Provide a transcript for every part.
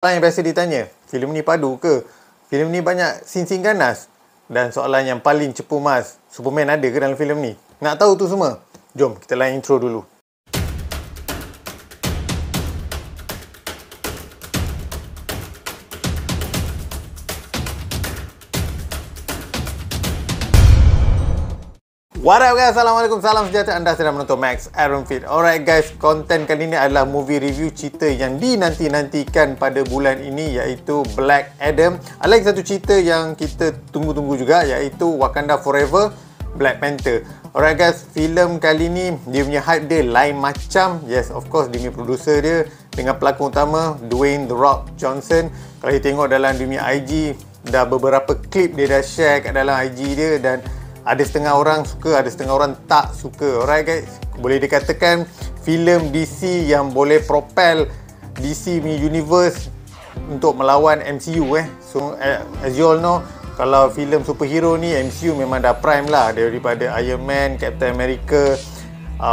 Soalan yang biasa ditanya, filem ni padu ke? Filem ni banyak scene-scene ganas? Dan soalan yang paling cepu mas, Superman ada ke dalam filem ni? Nak tahu tu semua? Jom kita lain intro dulu. What up guys, Assalamualaikum, salam sejahtera, anda sedang menonton Max Iron Fit. Alright guys, konten kali ini adalah movie review cerita yang dinanti-nantikan pada bulan ini, iaitu Black Adam. Ada lagi satu cerita yang kita tunggu-tunggu juga, iaitu Wakanda Forever, Black Panther. Alright guys, filem kali ni dia punya hype dia lain macam. Yes, of course dia punya producer dia dengan pelakon utama Dwayne The Rock Johnson. Kalau kita tengok dalam dia punya IG, dah beberapa klip dia dah share kat dalam IG dia, dan ada setengah orang suka, ada setengah orang tak suka. Alright guys, boleh dikatakan filem DC yang boleh propel DC punya universe untuk melawan MCU So as you all know, kalau filem superhero ni MCU memang dah prime lah, daripada Iron Man, Captain America,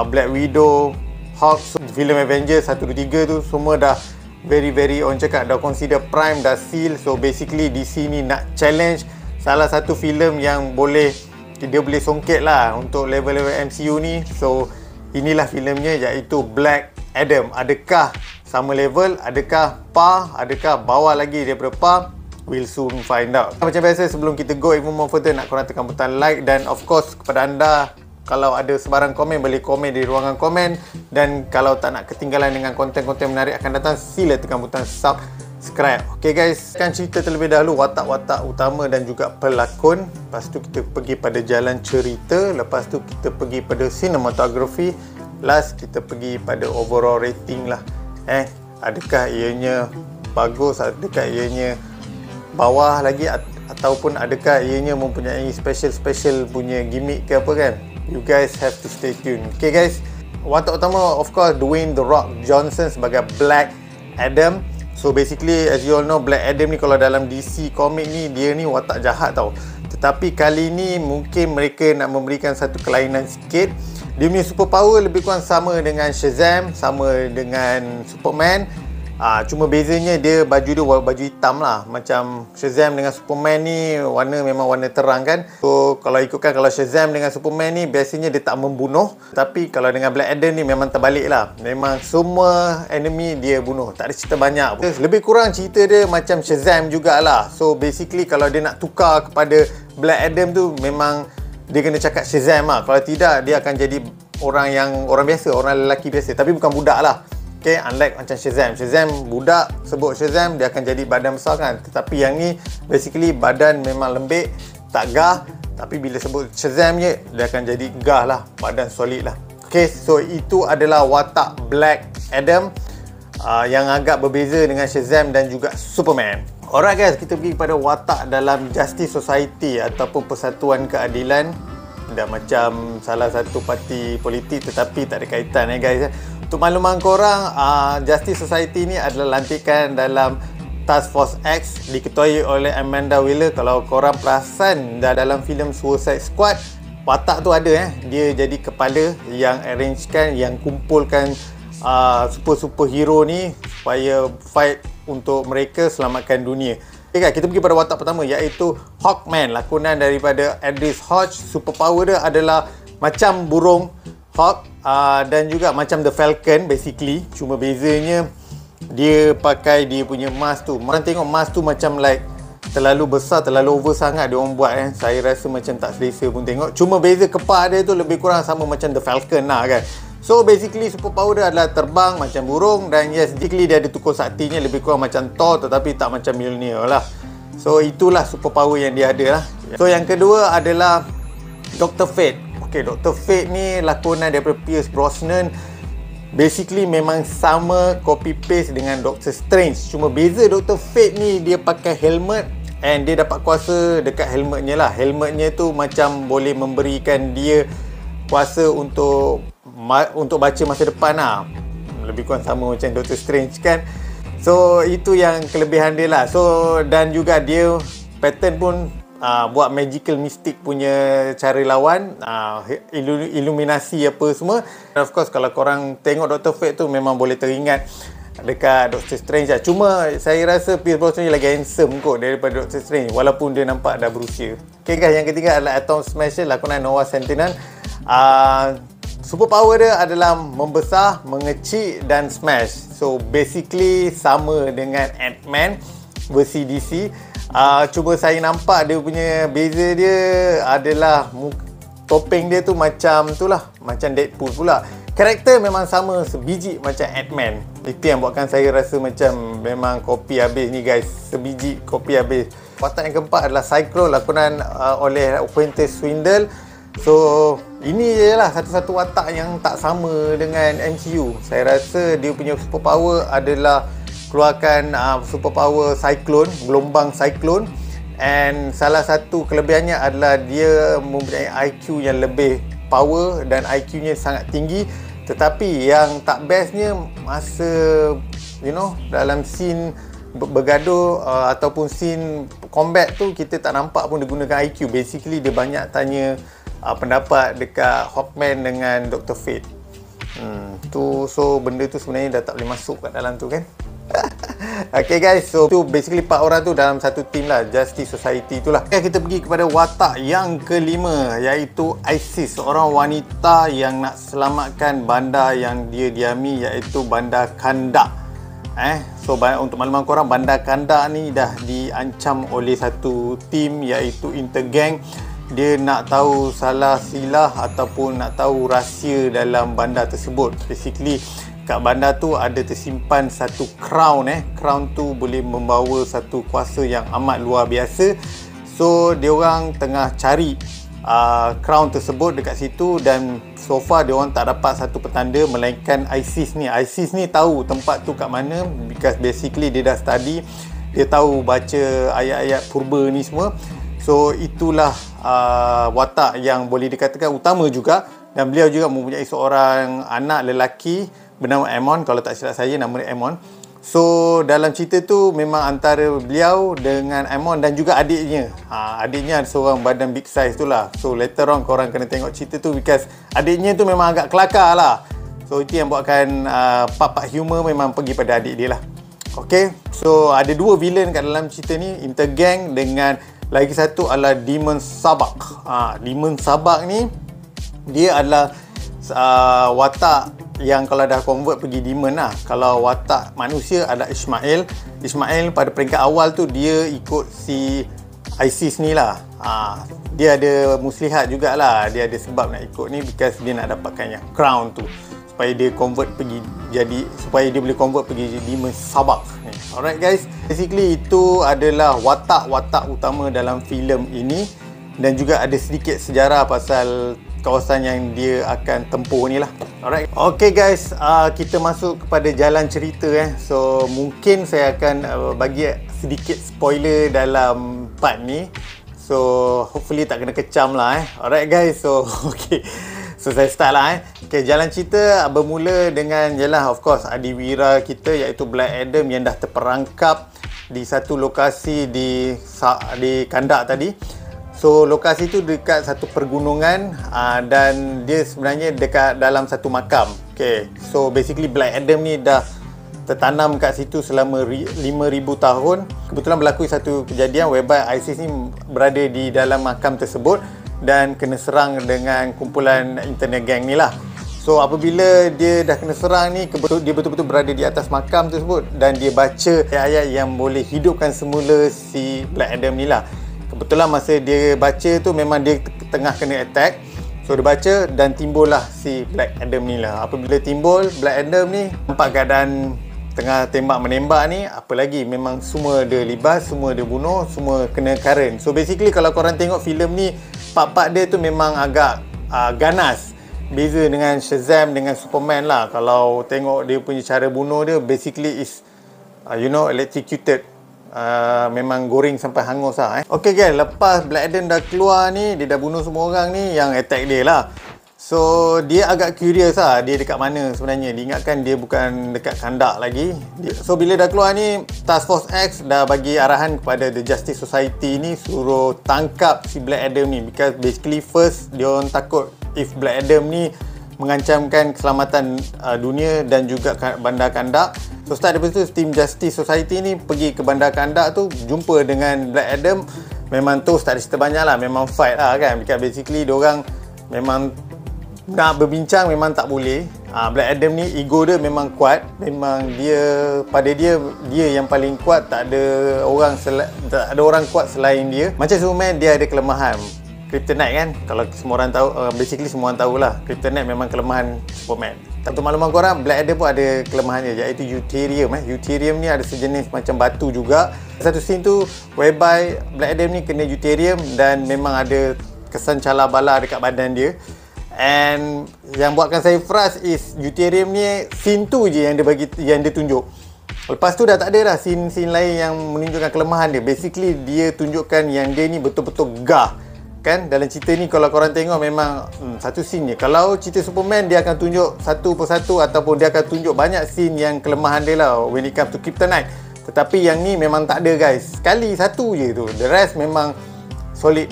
Black Widow, Hulk. So, filem Avengers 1, 2, 3 tu semua dah very orang cakap dah consider prime, dah seal. So basically DC ni nak challenge salah satu filem yang boleh dia boleh songket lah untuk level-level MCU ni. So inilah filemnya, iaitu Black Adam. Adakah sama level, adakah par, adakah bawah lagi daripada par? We'll soon find out. Macam biasa, sebelum kita go even more further, nak korang tekan butang like, dan of course kepada anda, kalau ada sebarang komen boleh komen di ruangan komen, dan kalau tak nak ketinggalan dengan konten-konten menarik akan datang, sila tekan butang subscribe. Okay guys, kan cerita terlebih dahulu watak-watak utama dan juga pelakon. Lepas tu kita pergi pada jalan cerita, lepas tu kita pergi pada cinematography, last kita pergi pada overall rating lah. Adakah ianya bagus, adakah ianya bawah lagi, ataupun adakah ianya mempunyai special punya gimmick ke apa kan? You guys have to stay tuned. Okay guys, watak utama of course Dwayne The Rock Johnson sebagai Black Adam. So basically as you all know, Black Adam ni kalau dalam DC komik ni, dia ni watak jahat tau. Tetapi kali ni mungkin mereka nak memberikan satu kelainan sikit. Dia punya superpower lebih kurang sama dengan Shazam, sama dengan Superman. Cuma bezanya dia baju dia baju hitam lah. Macam Shazam dengan Superman ni warna memang warna terang kan. So kalau ikutkan, kalau Shazam dengan Superman ni biasanya dia tak membunuh. Tapi kalau dengan Black Adam ni memang terbalik lah. Memang semua enemy dia bunuh. Tak ada cerita banyak. Lebih kurang cerita dia macam Shazam jugalah. So basically kalau dia nak tukar kepada Black Adam tu, memang dia kena cakap Shazam lah. Kalau tidak, dia akan jadi orang biasa, orang lelaki biasa. Tapi bukan budak lah. Okay, unlike macam Shazam budak, sebut Shazam dia akan jadi badan besar kan. Tetapi yang ni basically badan memang lembik, tak gah. Tapi bila sebut Shazam je, dia akan jadi gah lah, badan solid lah. Okay, so itu adalah watak Black Adam yang agak berbeza dengan Shazam dan juga Superman. Alright guys, kita pergi kepada watak dalam Justice Society ataupun Persatuan Keadilan. Dah macam salah satu parti politik tetapi tak ada kaitan guys. Untuk makluman korang, Justice Society ni adalah lantikan dalam Task Force X, diketuai oleh Amanda Waller. Kalau korang perasan dalam filem Suicide Squad, watak tu ada dia jadi kepala yang arrangekan, yang kumpulkan superhero ni supaya fight untuk mereka selamatkan dunia. Okay guys, kita pergi pada watak pertama, iaitu Hawkman, lakonan daripada Idris Hodge. Superpower dia adalah macam burung Hawk, dan juga macam The Falcon basically. Cuma bezanya dia pakai dia punya mask tu. Korang tengok mask tu macam like terlalu besar, terlalu over sangat dia orang buat Saya rasa macam tak selesa pun tengok. Cuma beza kepala dia tu lebih kurang sama macam The Falcon lah kan. So basically superpower dia adalah terbang macam burung, dan yes, basically dia ada tukul saktinya lebih kurang macam Thor, tetapi tak macam Mjolnir lah. So itulah superpower yang dia ada lah. So yang kedua adalah Dr. Fate. Okay, Dr. Fate ni lakonan daripada Pierce Brosnan. Basically memang sama copy paste dengan Doctor Strange. Cuma beza Dr. Fate ni dia pakai helmet, and dia dapat kuasa dekat helmetnya lah. Helmetnya tu macam boleh memberikan dia kuasa untuk baca masa depan lah. Lebih kurang sama macam Doctor Strange kan. So itu yang kelebihan dia lah. So dan juga dia pattern pun buat magical mystic punya cara lawan, iluminasi apa semua. And of course kalau korang tengok Dr. Fate tu memang boleh teringat dekat Doctor Strange lah. Cuma saya rasa Pierce Brosnan ni lagi handsome kot daripada Doctor Strange, walaupun dia nampak dah berusia. Okay guys, yang ketiga adalah Atom Smasher, lakonan Noah Centineo. Super power dia adalah membesar, mengecil dan smash. So basically sama dengan Ant-Man versi DC. Cuba saya nampak dia punya beza dia adalah topeng dia tu macam tu lah, macam Deadpool pula. Karakter memang sama sebiji macam Ant-Man. Itu yang buatkan saya rasa macam memang copy habis ni guys. Sebiji copy habis. Watak yang keempat adalah Cyclone, lakonan oleh Quintus Swindle. So ini je lah satu-satu watak yang tak sama dengan MCU. Saya rasa dia punya superpower adalah keluarkan superpower Cyclone, gelombang Cyclone. And salah satu kelebihannya adalah dia mempunyai IQ yang lebih power dan IQ-nya sangat tinggi. Tetapi yang tak bestnya masa dalam scene bergaduh ataupun scene combat tu, kita tak nampak pun dia gunakan IQ. Basically dia banyak tanya pendapat dekat Hawkman dengan Dr. Fate. So benda tu sebenarnya dah tak boleh masuk kat dalam tu kan. Okay guys, so tu basically 4 orang tu dalam satu team lah, Justice Society tu lah. Okay, kita pergi kepada watak yang kelima, iaitu Isis, seorang wanita yang nak selamatkan bandar yang dia diami, iaitu bandar Kandak. So untuk makluman korang, bandar Kandak ni dah diancam oleh satu team iaitu Intergang. Dia nak tahu salah silah ataupun nak tahu rahsia dalam bandar tersebut. Basically kat bandar tu ada tersimpan satu crown. Crown tu boleh membawa satu kuasa yang amat luar biasa. So diorang tengah cari crown tersebut dekat situ, dan so far diorang tak dapat satu petanda melainkan Isis ni. Isis ni tahu tempat tu kat mana, because basically dia dah study, dia tahu baca ayat-ayat purba ni semua. So itulah watak yang boleh dikatakan utama juga, dan beliau juga mempunyai seorang anak lelaki bernama Amon, kalau tak silap saya nama dia Amon. So dalam cerita tu memang antara beliau dengan Amon dan juga adiknya. Adiknya ada seorang badan big size tu lah. So later on korang kena tengok cerita tu, because adiknya tu memang agak kelakar lah. So itu yang buatkan part-part humor memang pergi pada adik dia lah. Okay, so ada dua villain kat dalam cerita ni, Intergang dengan lagi satu adalah Demon Sabak. Demon Sabak ni dia adalah watak yang kalau dah convert pergi demon lah. Kalau watak manusia ada Ismail. Ismail pada peringkat awal tu dia ikut si Isis ni lah. Dia ada muslihat jugalah. Dia ada sebab nak ikut ni, because dia nak dapatkan yang crown tu, supaya dia convert pergi jadi, supaya dia boleh convert pergi jadi Demon Sabak ni. Alright guys, basically itu adalah watak-watak utama dalam filem ini, dan juga ada sedikit sejarah pasal kawasan yang dia akan tempuh ni lah. Alright. Okay guys, kita masuk kepada jalan cerita. So mungkin saya akan bagi sedikit spoiler dalam part ni. So hopefully tak kena kecam lah. Alright guys, so okay. So saya start lah. Okay, jalan cerita bermula dengan of course adiwira kita iaitu Black Adam yang dah terperangkap di satu lokasi di Kandak tadi. So lokasi tu dekat satu pergunungan dan dia sebenarnya dekat dalam satu makam. Okay, so basically Black Adam ni dah tertanam kat situ selama 5,000 tahun. Kebetulan berlaku satu kejadian whereby Isis ni berada di dalam makam tersebut dan kena serang dengan kumpulan Internet Gang ni lah. So apabila dia dah kena serang ni, dia betul-betul berada di atas makam tersebut dan dia baca ayat-ayat yang boleh hidupkan semula si Black Adam ni lah. Kebetulan masa dia baca tu memang dia tengah kena attack. So dia baca dan timbullah si Black Adam ni lah. Apabila timbul Black Adam ni, nampak keadaan tengah tembak menembak ni, apa lagi, memang semua dia libas, semua dia bunuh, semua kena current. So basically kalau korang tengok filem ni, part-part dia tu memang agak ganas. Beza dengan Shazam dengan Superman lah. Kalau tengok dia punya cara bunuh dia, basically is electrocuted. Memang goreng sampai hangus lah. Okay guys, lepas Black Adam dah keluar ni, dia dah bunuh semua orang ni, yang attack dia lah. So dia agak curious lah, dia dekat mana sebenarnya. Dia ingatkan dia bukan dekat Kandak lagi. So bila dah keluar ni, Task Force X dah bagi arahan kepada The Justice Society ni suruh tangkap si Black Adam ni, because basically first dia orang takut if Black Adam ni mengancamkan keselamatan dunia dan juga bandar Kandak. So start daripada tu, Team Justice Society ni pergi ke bandar Kandak tu, jumpa dengan Black Adam. Memang tu tak ada cerita banyak lah, memang fight lah kan, because basically diorang memang nak berbincang memang tak boleh. Black Adam ni ego dia memang kuat, memang pada dia yang paling kuat, tak ada orang kuat selain dia. Macam Superman, dia ada kelemahan Kryptonite kan, kalau semua orang tahu, basically semua orang tahulah Kryptonite memang kelemahan Superman. Untuk makluman korang, Black Adam pun ada kelemahannya, iaitu Deuterium. Deuterium ni ada sejenis macam batu juga. Satu scene tu whereby Black Adam ni kena Deuterium dan memang ada kesan cala bala dekat badan dia. And yang buatkan saya frust is Deuterium ni scene tu je yang dia tunjuk. Lepas tu dah tak ada dah scene lain yang menunjukkan kelemahan dia. Basically dia tunjukkan yang dia ni betul-betul gah. Kan dalam cerita ni kalau korang tengok memang satu scene je. Kalau cerita Superman, dia akan tunjuk satu persatu ataupun dia akan tunjuk banyak scene yang kelemahan dia lah when it comes to Kryptonite. Tetapi yang ni memang tak ada guys. Sekali satu je tu. The rest memang solid.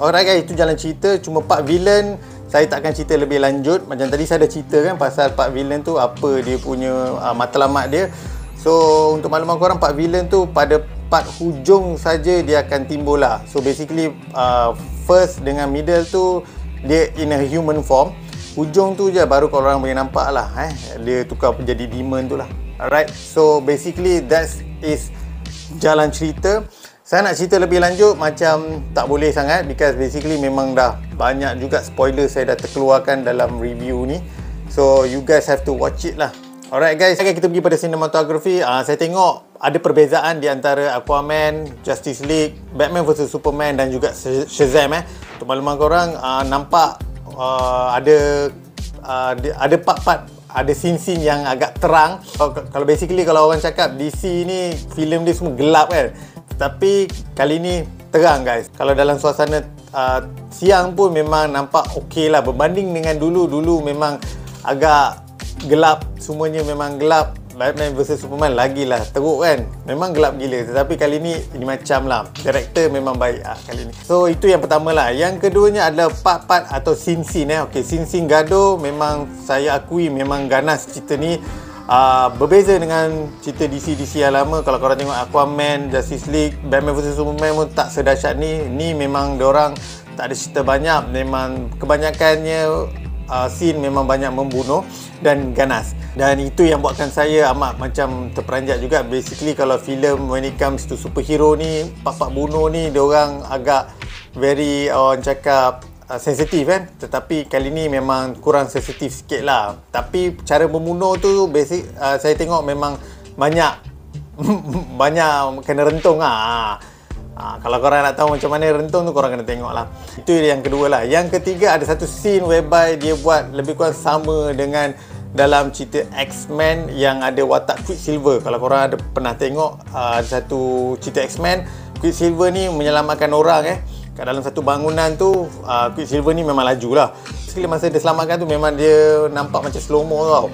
Alright guys, itu jalan cerita. Cuma part villain saya tak akan cerita lebih lanjut. Macam tadi saya ada cerita kan pasal part villain tu, apa dia punya matlamat dia. So untuk makluman korang, part villain tu pada part hujung saja dia akan timbul lah. So basically first dengan middle tu dia in a human form. Hujung tu je baru korang boleh nampak lah dia tukar menjadi demon tu lah. Alright, so basically that is jalan cerita. Saya nak cerita lebih lanjut macam tak boleh sangat, because basically memang dah banyak juga spoiler saya dah terkeluarkan dalam review ni. So you guys have to watch it lah. Alright guys, sekarang kita pergi pada cinematography. Saya tengok ada perbezaan di antara Aquaman, Justice League, Batman vs Superman dan juga Shazam. Untuk makluman korang, nampak ada part-part, ada scene-scene yang agak terang. Kalau basically kalau orang cakap DC ni filem dia semua gelap kan, tapi kali ni terang guys. Kalau dalam suasana siang pun memang nampak okey lah, berbanding dengan dulu memang agak gelap, semuanya memang gelap. Batman vs Superman lagilah teruk kan, memang gelap gila. Tetapi kali ni macam lah, director memang baik kali ni. So itu yang pertama lah. Yang keduanya adalah part-part atau scene-scene okay, scene-scene gaduh memang saya akui memang ganas cerita ni. Berbeza dengan cerita DC yang lama. Kalau korang tengok Aquaman, Justice League, Batman vs Superman pun tak sedahsyat ni. Ni memang diorang tak ada cerita banyak, memang kebanyakannya scene memang banyak membunuh dan ganas. Dan itu yang buatkan saya amat macam terperanjat juga. Basically kalau filem when it comes to superhero ni, part-part bunuh ni diorang agak very orang cakap sensitif kan. Tetapi kali ni memang kurang sensitif sikit lah. Tapi cara membunuh tu basic, saya tengok memang banyak banyak kena rentung lah. Kalau korang nak tahu macam mana rentung tu, korang kena tengok lah. Itu yang kedua lah. Yang ketiga, ada satu scene whereby dia buat lebih kurang sama dengan dalam cerita X-Men yang ada watak Quicksilver. Kalau korang ada pernah tengok ada satu cerita X-Men, Quicksilver ni menyelamatkan orang kat dalam satu bangunan tu. Quicksilver ni memang laju lah. Sekali masa dia selamatkan tu memang dia nampak macam slow-mo tau.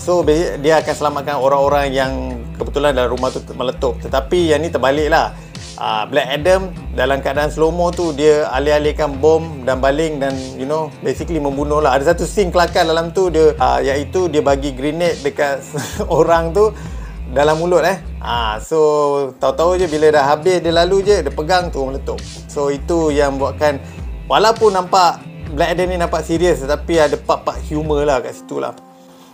So dia akan selamatkan orang-orang yang kebetulan dalam rumah tu meletup. Tetapi yang ni terbalik lah. Black Adam dalam keadaan slow-mo tu dia alih-alihkan bom dan baling dan basically membunuh lah. Ada satu scene kelakar dalam tu dia iaitu dia bagi grenade dekat orang tu dalam mulut so tahu-tahu je bila dah habis dia lalu je dia pegang tu meletup. So itu yang buatkan walaupun nampak Black Adam ni nampak serius, tetapi ada part-part humor lah kat situ lah.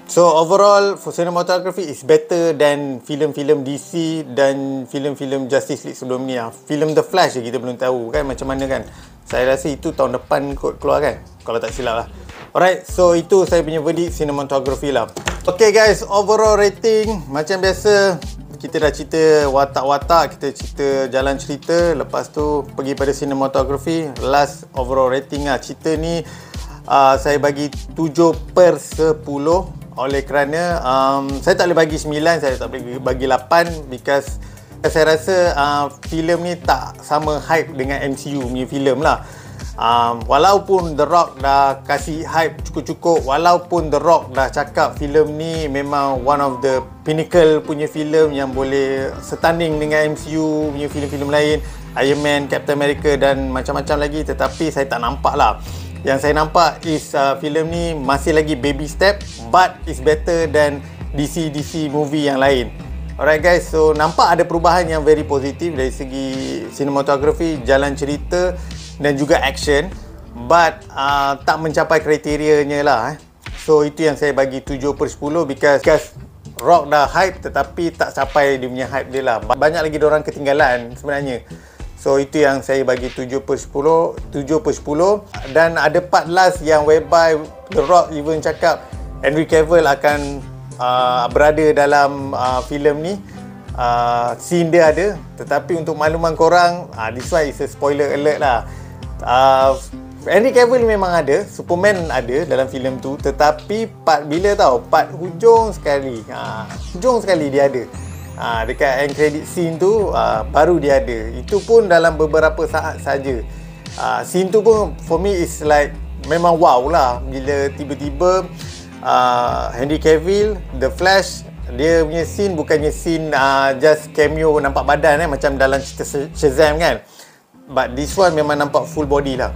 So overall for cinematography is better than filem-filem DC dan filem-filem Justice League sebelum ni lah. Filem The Flash je kita belum tahu kan macam mana kan. Saya rasa itu tahun depan kot keluar kan, kalau tak silap lah. Alright, so itu saya punya verdict cinematography lah. Okay guys, overall rating macam biasa, kita dah cerita watak-watak, kita cerita jalan cerita, lepas tu pergi pada cinematography. Last overall rating lah. Cerita ni saya bagi 7/10 oleh kerana saya tak boleh bagi 9, saya tak boleh bagi 8 because saya rasa filem ni tak sama hype dengan MCU punya filem lah. Walaupun The Rock dah kasih hype cukup-cukup, walaupun The Rock dah cakap filem ni memang one of the pinnacle punya filem yang boleh setanding dengan MCU punya filem-filem lain, Iron Man, Captain America dan macam-macam lagi, tetapi saya tak nampak lah Yang saya nampak is filem ni masih lagi baby step, but is better than DC movie yang lain. Alright guys, so nampak ada perubahan yang very positif dari segi cinematography, jalan cerita dan juga action, but tak mencapai kriterianya lah. So itu yang saya bagi 7/10 because Rock dah hype tetapi tak capai dia punya hype dia lah. Banyak lagi diorang ketinggalan sebenarnya. So itu yang saya bagi 7/10. Dan ada part last yang whereby The Rock even cakap Henry Cavill akan berada dalam filem ni. Scene dia ada, tetapi untuk makluman korang, this one is a spoiler alert lah. Henry Cavill memang ada, Superman ada dalam filem tu, tetapi part bila tahu, part hujung sekali. Hujung sekali dia ada. Dekat end credit scene tu baru dia ada. Itu pun dalam beberapa saat saja. Scene tu pun for me is like memang wow lah bila tiba-tiba Henry Cavill, The Flash, dia punya scene bukannya scene just cameo nampak badan macam dalam cerita Shazam kan. But this one memang nampak full body lah.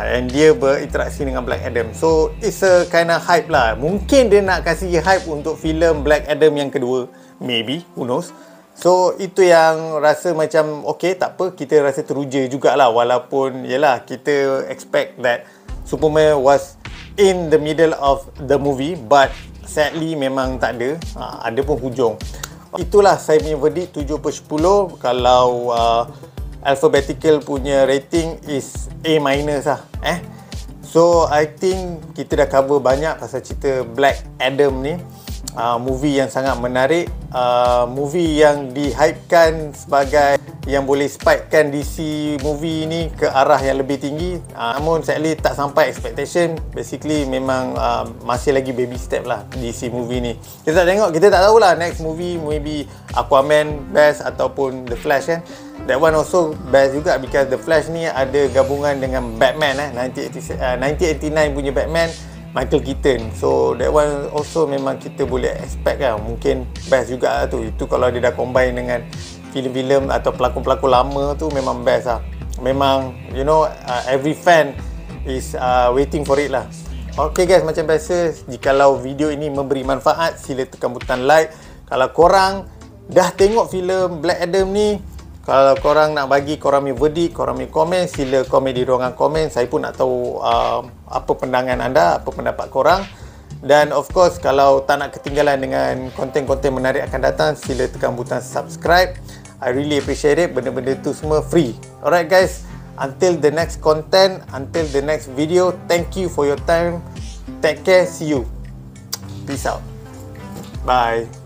And dia berinteraksi dengan Black Adam. So it's a kind of hype lah. Mungkin dia nak kasih hype untuk filem Black Adam yang kedua. Maybe, who knows. So itu yang rasa macam okay, tak apa, kita rasa teruja jugalah. Walaupun yelah, kita expect that Superman was in the middle of the movie, but sadly memang tak ada. Ada pun hujung. Itulah saya punya verdict 7/10. Kalau alphabetical punya rating is A- lah. So I think kita dah cover banyak pasal cerita Black Adam ni. Movie yang sangat menarik, movie yang dihypekan sebagai yang boleh spikekan DC movie ni ke arah yang lebih tinggi. Namun sadly tak sampai expectation. Basically memang masih lagi baby step lah DC movie ni. Kita tak tengok, kita tak tahulah next movie maybe Aquaman best ataupun The Flash kan. That one also best juga because The Flash ni ada gabungan dengan Batman 1989 punya Batman, Michael Keaton. So that one also memang kita boleh expect kan, mungkin best juga lah tu. Itu kalau dia dah combine dengan filem-filem atau pelakon-pelakon lama tu memang best lah. Memang you know every fan is waiting for it lah. Okay guys, macam biasa, jikalau video ini memberi manfaat, sila tekan butang like. Kalau korang dah tengok filem Black Adam ni, kalau korang nak bagi korang punya verdict, korang punya komen, sila komen di ruangan komen. Saya pun nak tahu apa pandangan anda, apa pendapat korang. Dan of course, kalau tak nak ketinggalan dengan konten-konten menarik akan datang, sila tekan butang subscribe. I really appreciate it. Benda-benda tu semua free. Alright guys, until the next content, until the next video, thank you for your time. Take care, see you. Peace out. Bye.